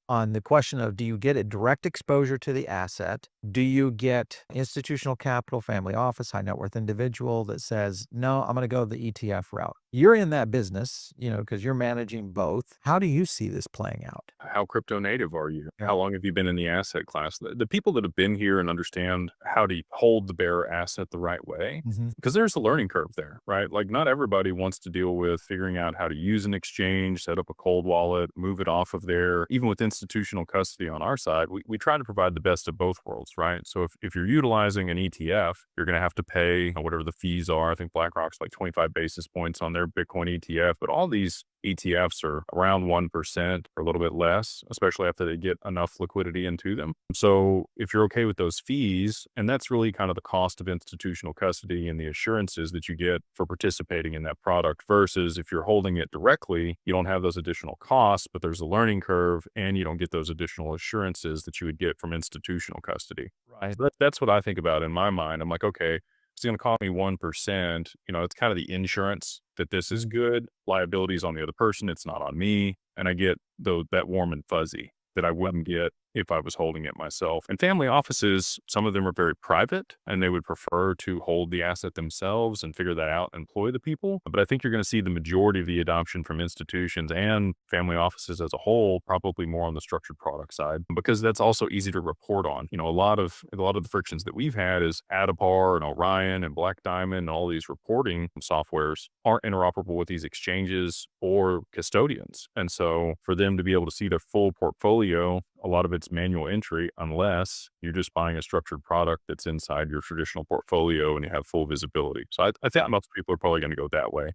on the question of, do you get a direct exposure to the asset? Do you get institutional capital, family office, high net worth individual that says, no, I'm going to go the ETF route? You're in that business, because you're managing both. How do you see this playing out? How crypto native are you? Yeah. How long have you been in the asset class? The people that have been here and understand how to hold the bearer asset the right way, Mhm. because there's a learning curve there, right? Like not everybody wants to deal with figuring out how to use an exchange, set up a cold wallet, move it off of there. Even with institutional custody on our side, we try to provide the best of both worlds, right? So if you're utilizing an ETF, you're going to have to pay whatever the fees are. I think BlackRock's like 25 basis points on their Bitcoin ETF, but all these ETFs are around 1% or a little bit less, especially after they get enough liquidity into them. So if you're okay with those fees, and that's really kind of the cost of institutional custody and the assurances that you get for participating in that product versus if you're holding it directly, you don't have those additional costs, but there's a learning curve and you don't get those additional assurances that you would get from institutional custody. Right. So that's what I think about in my mind. I'm like, okay, it's going to cost me 1%. It's kind of the insurance that this is good. Liability is on the other person. It's not on me. And I get that warm and fuzzy that I wouldn't get if I was holding it myself. And family offices, some of them are very private and they would prefer to hold the asset themselves and figure that out and employ the people. But I think you're going to see the majority of the adoption from institutions and family offices as a whole, probably more on the structured product side, because that's also easy to report on. A lot of the frictions that we've had is Adapar and Orion and Black Diamond and all these reporting softwares aren't interoperable with these exchanges or custodians. And so for them to be able to see their full portfolio, a lot of it's manual entry unless you're just buying a structured product that's inside your traditional portfolio and you have full visibility. So I think most people are probably going to go that way.